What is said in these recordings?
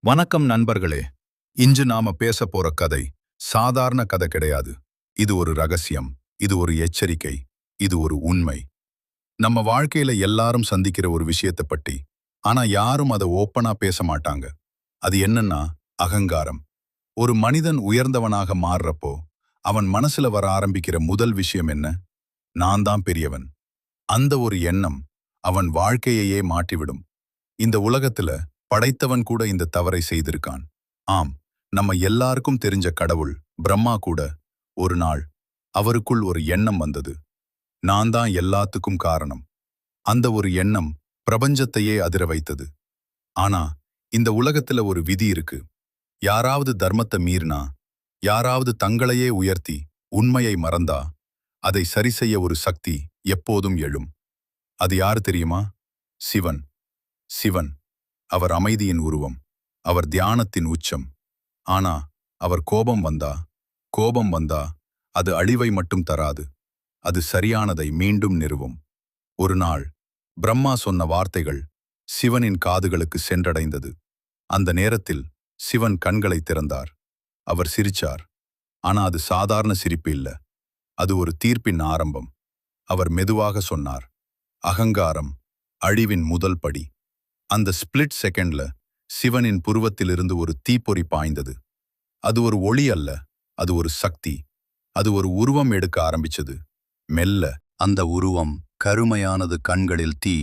வணக்கம் நண்பர்களே. இன்று நாம பேச போற கதை சாதாரண கதை கிடையாது. இது ஒரு ரகசியம், இது ஒரு எச்சரிக்கை, இது ஒரு உண்மை. நம்ம வாழ்க்கையில எல்லாரும் சந்திக்கிற ஒரு விஷயத்தை பற்றி, ஆனா யாரும் அதை ஓப்பனா பேச மாட்டாங்க. அது என்னன்னா அகங்காரம். ஒரு மனிதன் உயர்ந்தவனாக மாறுறப்போ அவன் மனசுல வர ஆரம்பிக்கிற முதல் விஷயம் என்ன? நான் தான் பெரியவன். அந்த ஒரு எண்ணம் அவன் வாழ்க்கையையே மாற்றிவிடும். இந்த உலகத்துல படைத்தவன் கூட இந்த தவறை செய்திருக்கான். ஆம், நம்ம எல்லாருக்கும் தெரிஞ்ச கடவுள் பிரம்மா கூட ஒரு நாள் அவருக்குள் ஒரு எண்ணம் வந்தது. நான் தான் எல்லாத்துக்கும் காரணம். அந்த ஒரு எண்ணம் பிரபஞ்சத்தையே அதிர வைத்தது. ஆனா இந்த உலகத்துல ஒரு விதி இருக்கு. யாராவது தர்மத்தை மீறினா, யாராவது தங்களையே உயர்த்தி உண்மையை மறந்தா, அதை சரிசெய்ய ஒரு சக்தி எப்போதும் எழும். அது யாரு தெரியுமா? சிவன். சிவன். அவர் அமைதியின் உருவம். அவர் தியானத்தின் உச்சம். ஆனா அவர் கோபம் வந்தா அது அழிவை மட்டும் தராது. அது சரியானதை மீண்டும் நிறுவும். ஒரு நாள் பிரம்மா சொன்ன வார்த்தைகள் சிவனின் காதுகளுக்கு சென்றடைந்தது. அந்த நேரத்தில் சிவன் கண்களை திறந்தார். அவர் சிரிச்சார். ஆனா அது சாதாரண சிரிப்பு இல்ல. அது ஒரு தீர்ப்பின் ஆரம்பம். அவர் மெதுவாக சொன்னார், அகங்காரம் அழிவின் முதல் படி. அந்த ஸ்பிளிட் செகண்ட்ல சிவனின் புருவத்திலிருந்து ஒரு தீப்பொறி பாய்ந்தது. அது ஒரு ஒளி அல்ல, அது ஒரு சக்தி. அது ஒரு உருவம் எடுக்க ஆரம்பிச்சது. மெல்ல. அந்த உருவம் கருமையானது. கண்களில் தீ,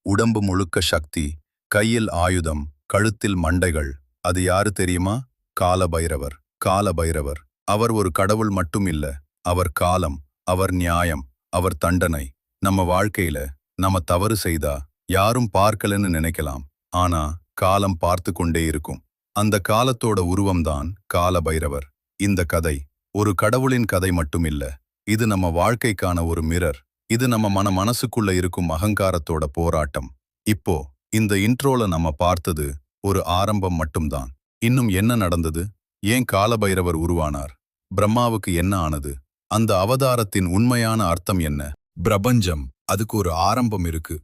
உடம்பு முழுக்க சக்தி, கையில் ஆயுதம், கழுத்தில் மண்டைகள். அது யாரு தெரியுமா? காலபைரவர். காலபைரவர். அவர் ஒரு கடவுள் மட்டும் இல்ல. அவர் காலம், அவர் நியாயம், அவர் தண்டனை. நம்ம வாழ்க்கையில நம்ம தவறு செய்தா யாரும் பார்க்கலன்னு நினைக்கலாம். ஆனா காலம் பார்த்து கொண்டே இருக்கும். அந்த காலத்தோட உருவம்தான் காலபைரவர். இந்த கதை ஒரு கடவுளின் கதை மட்டும் இல்ல. இது நம்ம வாழ்க்கைக்கான ஒரு மிரர். இது நம்ம மனசுக்குள்ள இருக்கும் அகங்காரத்தோட போராட்டம். இப்போ இந்த இன்ட்ரோல நம்ம பார்த்தது ஒரு ஆரம்பம் மட்டும்தான். இன்னும் என்ன நடந்தது? ஏன் காலபைரவர் உருவானார்? பிரம்மாவுக்கு என்ன ஆனது? அந்த அவதாரத்தின் உண்மையான அர்த்தம் என்ன? பிரபஞ்சம், அதுக்கு ஒரு ஆரம்பம் இருக்கு.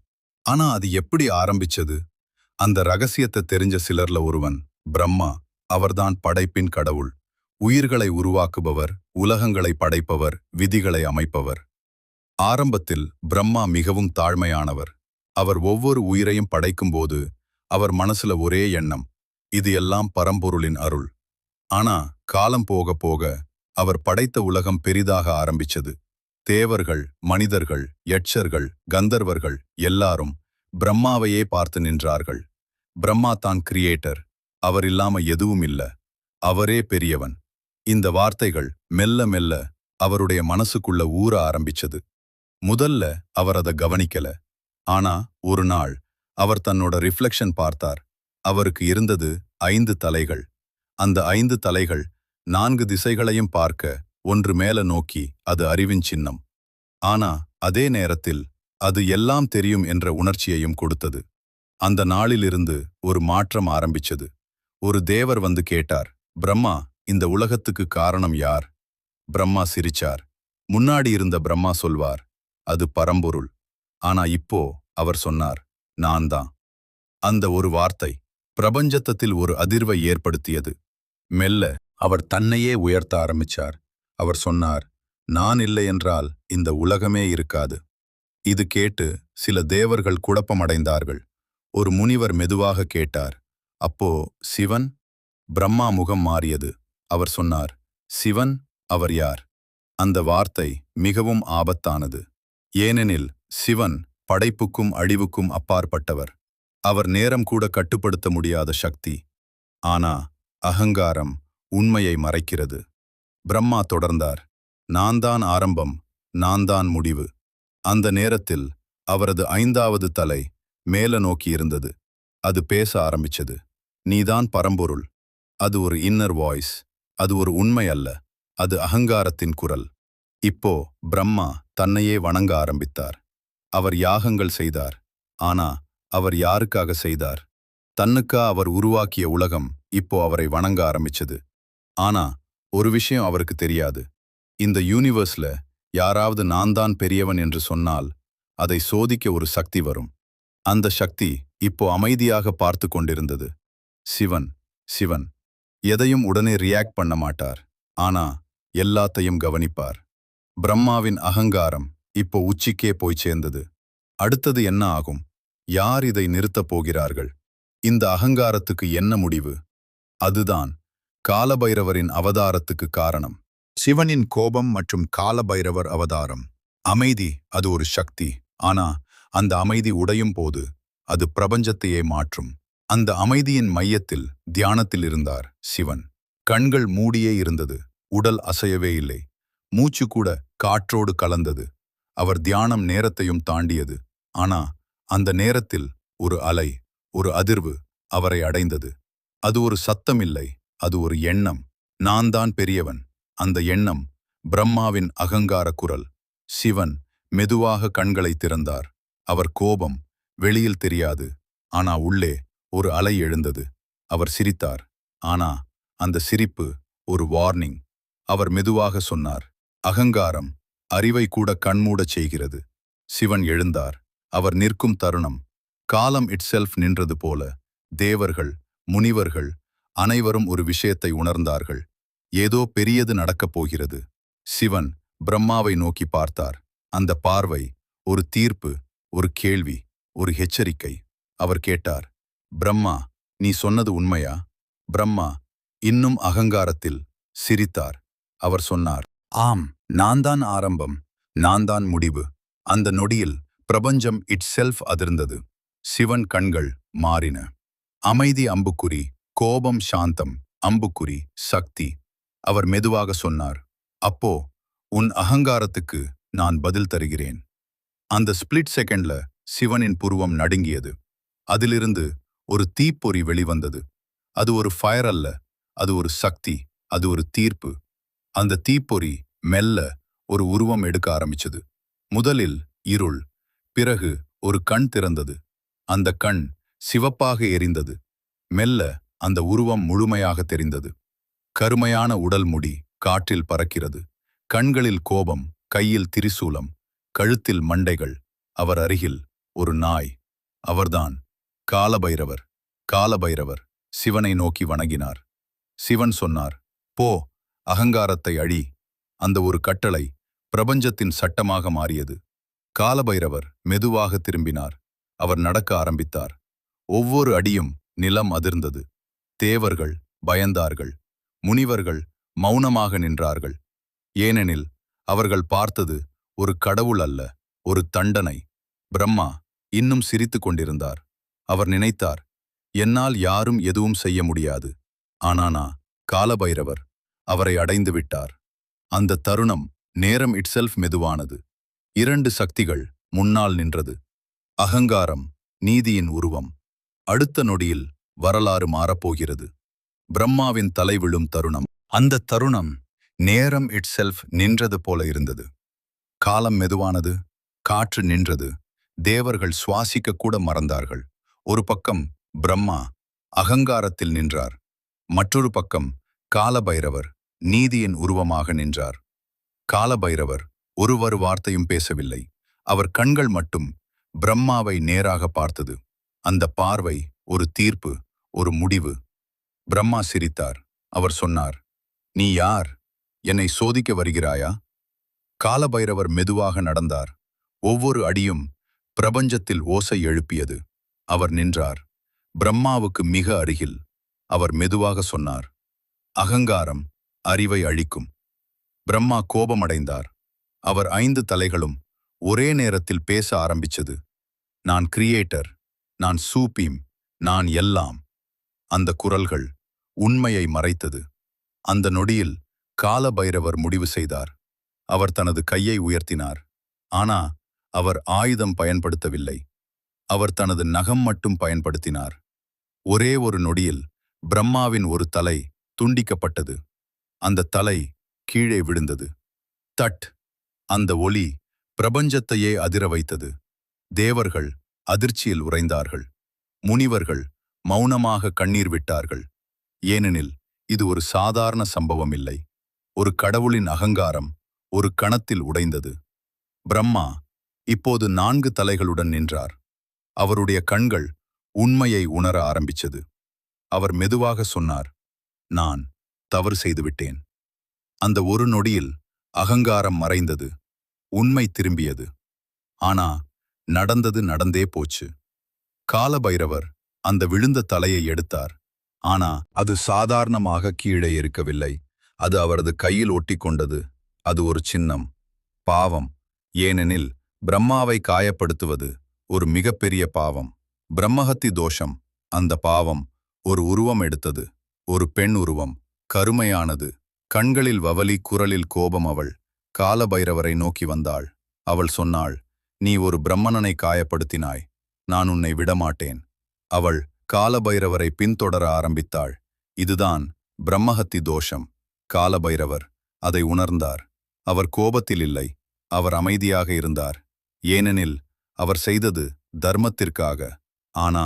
ஆனா அது எப்படி ஆரம்பிச்சது? அந்த ரகசியத்தை தெரிஞ்ச சிலர்ல ஒருவன் பிரம்மா. அவர்தான் படைப்பின் கடவுள். உயிர்களை உருவாக்குபவர், உலகங்களை படைப்பவர், விதிகளை அமைப்பவர். ஆரம்பத்தில் பிரம்மா மிகவும் தாழ்மையானவர். அவர் ஒவ்வொரு உயிரையும் படைக்கும்போது அவர் மனசுல ஒரே எண்ணம், இது எல்லாம் பரம்பொருளின் அருள். ஆனா காலம் போக போக அவர் படைத்த உலகம் பெரிதாக ஆரம்பிச்சது. தேவர்கள், மனிதர்கள், யட்சர்கள், கந்தர்வர்கள் எல்லாரும் பிரம்மாவையே பார்த்து நின்றார்கள். பிரம்மா தான் கிரியேட்டர். அவர் இல்லாம எதுவும் இல்ல. அவரே பெரியவன். இந்த வார்த்தைகள் மெல்ல மெல்ல அவருடைய மனசுக்குள்ள ஊற ஆரம்பிச்சது. முதல்ல அவர் அதை கவனிக்கல. ஆனா ஒரு நாள் அவர் தன்னோட ரிஃப்ளெக்ஷன் பார்த்தார். அவருக்கு இருந்தது 5 தலைகள். அந்த 5 தலைகள் 4 திசைகளையும் பார்க்க, ஒன்று மேல நோக்கி, அது அறிவின் சின்னம். ஆனா அதே நேரத்தில் அது எல்லாம் தெரியும் என்ற உணர்ச்சியையும் கொடுத்தது. அந்த நாளிலிருந்து ஒரு மாற்றம் ஆரம்பிச்சது. ஒரு தேவர் வந்து கேட்டார், பிரம்மா, இந்த உலகத்துக்கு காரணம் யார்? பிரம்மா சிரிச்சார். முன்னாடி இருந்த பிரம்மா சொல்வார், அது பரம்பொருள். ஆனா இப்போ அவர் சொன்னார், நான் தான். அந்த ஒரு வார்த்தை பிரபஞ்சத்தில் ஒரு அதிர்வை ஏற்படுத்தியது. மெல்ல அவர் தன்னையே உயர்த்த ஆரம்பிச்சார். அவர் சொன்னார், நான் இல்லை என்றால் இந்த உலகமே இருக்காது. இது கேட்டு சில தேவர்கள் குழப்பமடைந்தார்கள். ஒரு முனிவர் மெதுவாக கேட்டார், அப்போ சிவன்? பிரம்மா முகம் மாறியது. அவர் சொன்னார், சிவன்? அவர் யார்? அந்த வார்த்தை மிகவும் ஆபத்தானது. ஏனெனில் சிவன் படைப்புக்கும் அழிவுக்கும் அப்பாற்பட்டவர். அவர் நேரம் கூட கட்டுப்படுத்த முடியாத சக்தி. ஆனா அகங்காரம் உண்மையை மறைக்கிறது. பிரம்மா தொடர்ந்தார், நான் தான் ஆரம்பம், நான் தான் முடிவு. அந்த நேரத்தில் அவரது 5வது தலை மேல நோக்கி இருந்தது. அது பேச ஆரம்பிச்சது. நீதான் பரம்பொருள். அது ஒரு இன்னர் வாய்ஸ். அது ஒரு உண்மை அல்ல. அது அகங்காரத்தின் குரல். இப்போ பிரம்மா தன்னையே வணங்க ஆரம்பித்தார். அவர் யாகங்கள் செய்தார். ஆனா அவர் யாருக்காக செய்தார்? தன்னுக்கா? அவர் உருவாக்கிய உலகம் இப்போ அவரை வணங்க ஆரம்பிச்சது. ஆனா ஒரு விஷயம் அவருக்கு தெரியாது. இந்த யூனிவர்ஸ்ல யாராவது நான் தான் பெரியவன் என்று சொன்னால் அதை சோதிக்க ஒரு சக்தி வரும். அந்த சக்தி இப்போ அமைதியாக பார்த்து கொண்டிருந்தது. சிவன். சிவன் எதையும் உடனே ரியாக்ட் பண்ண மாட்டார். ஆனா எல்லாத்தையும் கவனிப்பார். பிரம்மாவின் அகங்காரம் இப்போ உச்சிக்கே போய் சேர்ந்தது. அடுத்தது என்ன ஆகும்? யார் இதை நிறுத்தப் போகிறார்கள்? இந்த அகங்காரத்துக்கு என்ன முடிவு? அதுதான் காலபைரவரின் அவதாரத்துக்கு காரணம். சிவனின் கோபம் மற்றும் காலபைரவர் அவதாரம். அமைதி அது ஒரு சக்தி. ஆனா அந்த அமைதி உடையும் போது அது பிரபஞ்சத்தையே மாற்றும். அந்த அமைதியின் மையத்தில் தியானத்தில் இருந்தார் சிவன். கண்கள் மூடியே இருந்தது. உடல் அசையவே இல்லை. மூச்சு கூட காற்றோடு கலந்தது. அவர் தியானம் நேரத்தையும் தாண்டியது. ஆனா அந்த நேரத்தில் ஒரு அலை, ஒரு அதிர்வு அவரை அடைந்தது. அது ஒரு சத்தம் இல்லை, அது ஒரு எண்ணம். நான் தான் பெரியவன். அந்த எண்ணம் பிரம்மாவின் அகங்கார குரல். சிவன் மெதுவாக கண்களை திறந்தார். அவர் கோபம் வெளியில் தெரியாது. ஆனா உள்ளே ஒரு அலை எழுந்தது. அவர் சிரித்தார். ஆனா அந்த சிரிப்பு ஒரு வார்னிங். அவர் மெதுவாக சொன்னார், அகங்காரம் அறிவை கூட கண்மூடச் செய்கிறது. சிவன் எழுந்தார். அவர் நிற்கும் தருணம் காலம் இட்செல்ஃப் நின்றது போல. தேவர்கள், முனிவர்கள் அனைவரும் ஒரு விஷயத்தை உணர்ந்தார்கள். ஏதோ பெரியது நடக்கப் போகிறது. சிவன் பிரம்மாவை நோக்கி பார்த்தார். அந்த பார்வை ஒரு தீர்ப்பு, ஒரு கேள்வி, ஒரு எச்சரிக்கை. அவர் கேட்டார், பிரம்மா, நீ சொன்னது உண்மையா? பிரம்மா இன்னும் அகங்காரத்தில் சிரித்தார். அவர் சொன்னார், ஆம், நான் தான் ஆரம்பம், நான் தான் முடிவு. அந்த நொடியில் பிரபஞ்சம் இட்செல்ஃப் அதிர்ந்தது. சிவன் கண்கள் மாறின. அமைதி அம்புக்குறி, கோபம் சாந்தம், அம்புக்குறி சக்தி. அவர் மெதுவாக சொன்னார், அப்போ உன் அகங்காரத்துக்கு நான் பதில் தருகிறேன். அந்த ஸ்பிளிட் செகண்ட்ல சிவனின் புருவம் நடுங்கியது. அதிலிருந்து ஒரு தீப்பொறி வெளிவந்தது. அது ஒரு ஃபயர் அல்ல, அது ஒரு சக்தி, அது ஒரு தீர்ப்பு. அந்த தீப்பொறி மெல்ல ஒரு உருவம் எடுக்க ஆரம்பிச்சது. முதலில் இருள், பிறகு ஒரு கண் திறந்தது. அந்த கண் சிவப்பாக எரிந்தது. மெல்ல அந்த உருவம் முழுமையாக தெரிந்தது. கருமையான உடல் முடி காற்றில் பறக்கிறது. கண்களில் கோபம், கையில் திரிசூலம், கழுத்தில் மண்டைகள். அவர் அருகில் ஒரு நாய். அவர்தான் காலபைரவர். காலபைரவர் சிவனை நோக்கி வணங்கினார். சிவன் சொன்னார், போ, அகங்காரத்தை அழி. அந்த ஒரு கட்டளை பிரபஞ்சத்தின் சட்டமாக மாறியது. காலபைரவர் மெதுவாக திரும்பினார். அவர் நடக்க ஆரம்பித்தார். ஒவ்வொரு அடியும் நிலம் அதிர்ந்தது. தேவர்கள் பயந்தார்கள். முனிவர்கள் மௌனமாக நின்றார்கள். ஏனெனில் அவர்கள் பார்த்தது ஒரு கடவுள் அல்ல, ஒரு தண்டனை. பிரம்மா இன்னும் சிரித்துக் கொண்டிருந்தார். அவர் நினைத்தார், என்னால் யாரும் எதுவும் செய்ய முடியாது. ஆனானா காலபைரவர் அவரை அடைந்து விட்டார். அந்த தருணம் நேரம் இட்செல்ஃப் மெதுவானது. இரண்டு சக்திகள் முன்னால் நின்றது. அகங்காரம் நீதியின் உருவம். அடுத்த நொடியில் வரலாறு மாறப்போகிறது. பிரம்மாவின் தலை விழும் தருணம். அந்த தருணம் நேரம் இட்செல்ஃப் நின்றது போல இருந்தது. காலம் மெதுவானது. காற்று நின்றது. தேவர்கள் சுவாசிக்க கூட மறந்தார்கள். ஒரு பக்கம் பிரம்மா அகங்காரத்தில் நின்றார். மற்றொரு பக்கம் காலபைரவர் நீதியின் உருவமாக நின்றார். காலபைரவர் ஒரு வார்த்தையும் பேசவில்லை. அவர் கண்கள் மட்டும் பிரம்மாவை நேராக பார்த்தது. அந்த பார்வை ஒரு தீர்ப்பு, ஒரு முடிவு. பிரம்மா சிரித்தார். அவர் சொன்னார், நீ யார்? என்னை சோதிக்க வருகிறாயா? காலபைரவர் மெதுவாக நடந்தார். ஒவ்வொரு அடியும் பிரபஞ்சத்தில் ஓசை எழுப்பியது. அவர் நின்றார். பிரம்மாவுக்கு மிக அருகில். அவர் மெதுவாக சொன்னார், அகங்காரம் அறிவை அழிக்கும். பிரம்மா கோபமடைந்தார். அவர் 5 தலைகளும் ஒரே நேரத்தில் பேச ஆரம்பிச்சது. நான் கிரியேட்டர், நான் சூப்பீம், நான் எல்லாம். அந்த குரல்கள் உண்மையை மறைத்தது. அந்த நொடியில் காலபைரவர் முடிவு செய்தார். அவர் தனது கையை உயர்த்தினார். ஆனா அவர் ஆயுதம் பயன்படுத்தவில்லை. அவர் தனது நகம் மட்டும் பயன்படுத்தினார். ஒரே ஒரு நொடியில் பிரம்மாவின் ஒரு தலை துண்டிக்கப்பட்டது. அந்த தலை கீழே விழுந்தது. தட்! அந்த ஒலி பிரபஞ்சத்தையே அதிர வைத்தது. தேவர்கள் அதிர்ச்சியில் உறைந்தார்கள். முனிவர்கள் மௌனமாக கண்ணீர் விட்டார்கள். ஏனெனில் இது ஒரு சாதாரண சம்பவம் இல்லை. ஒரு கடவுளின் அகங்காரம் ஒரு கணத்தில் உடைந்தது. பிரம்மா இப்போது 4 தலைகளுடன் நின்றார். அவருடைய கண்கள் உண்மையை உணர ஆரம்பிச்சது. அவர் மெதுவாக சொன்னார், நான் தவறு செய்துவிட்டேன். அந்த ஒரு நொடியில் அகங்காரம் மறைந்தது, உண்மை திரும்பியது. ஆனா நடந்தது நடந்தே போச்சு. காலபைரவர் அந்த விழுந்த தலையை எடுத்தார். ஆனா அது சாதாரணமாக கீழே இருக்கவில்லை. அது அவரது கையில் ஒட்டிக்கொண்டது. அது ஒரு சின்னம், பாவம். ஏனெனில் பிரம்மாவை காயப்படுத்துவது ஒரு மிகப்பெரிய பாவம். பிரம்மஹத்தி தோஷம். அந்த பாவம் ஒரு உருவம் எடுத்தது. ஒரு பெண் உருவம், கருமையானது, கண்களில் வவலி, குரலில் கோபம். அவள் காலபைரவரை நோக்கி வந்தாள். அவள் சொன்னாள், நீ ஒரு பிரம்மணனை காயப்படுத்தினாய், நான் உன்னை விடமாட்டேன். அவள் காலபைரவரை பின்தொடர ஆரம்பித்தாள். இதுதான் பிரம்மஹத்தி தோஷம். காலபைரவர் அதை உணர்ந்தார். அவர் கோபத்தில் இல்லை, அவர் அமைதியாக இருந்தார். ஏனெனில் அவர் செய்தது தர்மத்திற்காக. ஆனா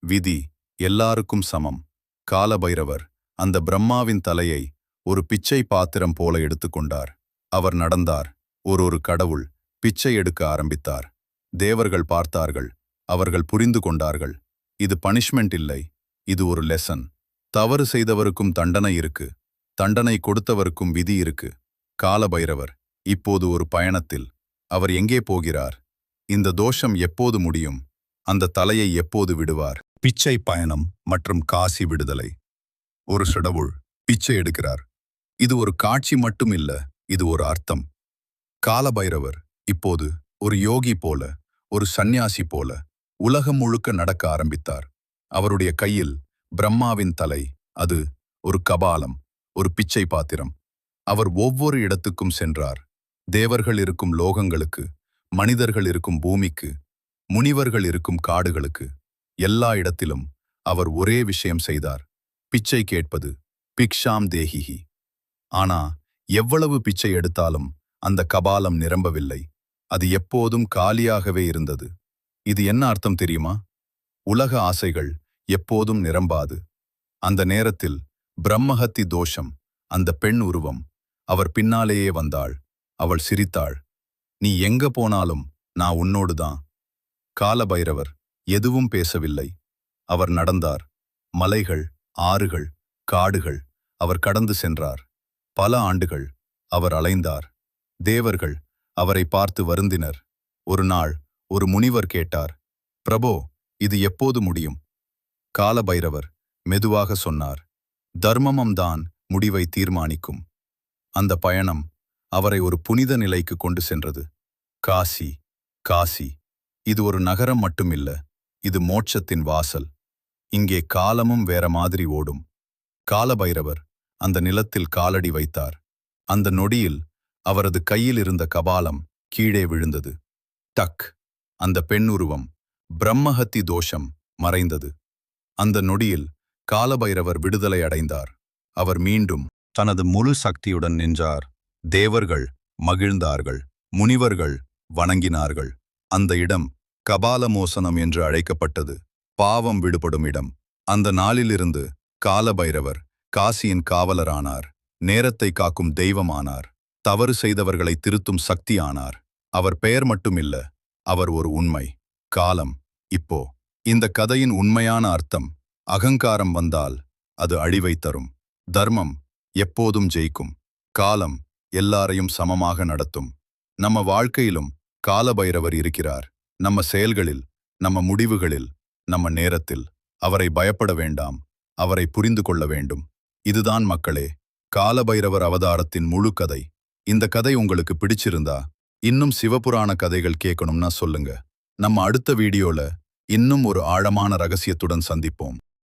விதி எல்லாருக்கும் சமம். காலபைரவர் அந்த பிரம்மாவின் தலையை ஒரு பிச்சை பாத்திரம் போல எடுத்துக்கொண்டார். அவர் நடந்தார். ஒரு கடவுள் பிச்சை எடுக்க ஆரம்பித்தார். தேவர்கள் பார்த்தார்கள். அவர்கள் புரிந்து கொண்டார்கள். இது பனிஷ்மெண்ட் இல்லை, இது ஒரு லெசன். தவறு செய்தவருக்கும் தண்டனை இருக்கு, தண்டனை கொடுத்தவருக்கும் விதி இருக்கு. காலபைரவர் இப்போது ஒரு பயணத்தில். அவர் எங்கே போகிறார்? இந்த தோஷம் எப்போது முடியும்? அந்த தலையை எப்போது விடுவார்? பிச்சை பயணம் மற்றும் காசி விடுதலை. ஒரு கடவுள் பிச்சை எடுக்கிறார். இது ஒரு காட்சி மட்டும் இல்ல, இது ஒரு அர்த்தம். காலபைரவர் இப்போது ஒரு யோகி போல, ஒரு சந்நியாசி போல உலகம் முழுக்க நடக்க ஆரம்பித்தார். அவருடைய கையில் பிரம்மாவின் தலை, அது ஒரு கபாலம், ஒரு பிச்சை பாத்திரம். அவர் ஒவ்வொரு இடத்துக்கும் சென்றார். தேவர்கள் இருக்கும் லோகங்களுக்கு, மனிதர்கள் இருக்கும் பூமிக்கு, முனிவர்கள் இருக்கும் காடுகளுக்கு. எல்லா இடத்திலும் அவர் ஒரே விஷயம் செய்தார், பிச்சை கேட்பது. பிக்ஷாம் தேஹிஹி. ஆனா எவ்வளவு பிச்சை எடுத்தாலும் அந்த கபாலம் நிரம்பவில்லை. அது எப்போதும் காலியாகவே இருந்தது. இது என்ன அர்த்தம் தெரியுமா? உலக ஆசைகள் எப்போதும் நிரம்பாது. அந்த நேரத்தில் பிரம்மஹத்தி தோஷம், அந்த பெண் உருவம் அவர் பின்னாலேயே வந்தாள். அவள் சிரித்தாள், நீ எங்க போனாலும் நான் உன்னோடுதான். காலபைரவர் எதுவும் பேசவில்லை. அவர் நடந்தார். மலைகள், ஆறுகள், காடுகள் அவர் கடந்து சென்றார். பல ஆண்டுகள் அவர் அலைந்தார். தேவர்கள் அவரை பார்த்து வருந்தினர். ஒரு நாள் ஒரு முனிவர் கேட்டார், பிரபோ, இது எப்போது முடியும்? காலபைரவர் மெதுவாக சொன்னார், தர்மமம்தான் முடிவை தீர்மானிக்கும். அந்த பயணம் அவரை ஒரு புனித நிலைக்கு கொண்டு சென்றது. காசி. காசி இது ஒரு நகரம் மட்டுமில்ல, இது மோட்சத்தின் வாசல். இங்கே காலமும் வேற மாதிரி ஓடும். காலபைரவர் அந்த நிலத்தில் காலடி வைத்தார். அந்த நொடியில் அவரது கையில் இருந்த கபாலம் கீழே விழுந்தது. டக்! அந்த பெண்ணுருவம், பிரம்மஹத்தி தோஷம் மறைந்தது. அந்த நொடியில் காலபைரவர் விடுதலை அடைந்தார். அவர் மீண்டும் தனது முழு சக்தியுடன் நின்றார். தேவர்கள் மகிழ்ந்தார்கள், முனிவர்கள் வணங்கினார்கள். அந்த இடம் கபாலமோசனம் என்று அழைக்கப்பட்டது, பாவம் விடுபடும் இடம். அந்த நாளிலிருந்து காலபைரவர் காசியின் காவலரானார், நேரத்தை காக்கும் தெய்வமானார், தவறு செய்தவர்களை திருத்தும் சக்தியானார். அவர் பெயர் மட்டுமில்ல, அவர் ஒரு உண்மை. காலம். இப்போ இந்த கதையின் உண்மையான அர்த்தம், அகங்காரம் வந்தால் அது அழிவை தரும். தர்மம் எப்போதும் ஜெயிக்கும். காலம் எல்லாரையும் சமமாக நடத்தும். நம்ம வாழ்க்கையிலும் காலபைரவர் இருக்கிறார். நம்ம செயல்களில், நம்ம முடிவுகளில், நம்ம நேரத்தில். அவரை பயப்பட வேண்டாம், அவரை புரிந்து கொள்ள வேண்டும். இதுதான் மக்களே காலபைரவர் அவதாரத்தின் முழு கதை. இந்த கதை உங்களுக்கு பிடிச்சிருந்தா இன்னும் சிவபுராண கதைகள் கேட்கணும்னா சொல்லுங்க. நம்ம அடுத்த வீடியோல இன்னும் ஒரு ஆழமான ரகசியத்துடன் சந்திப்போம்.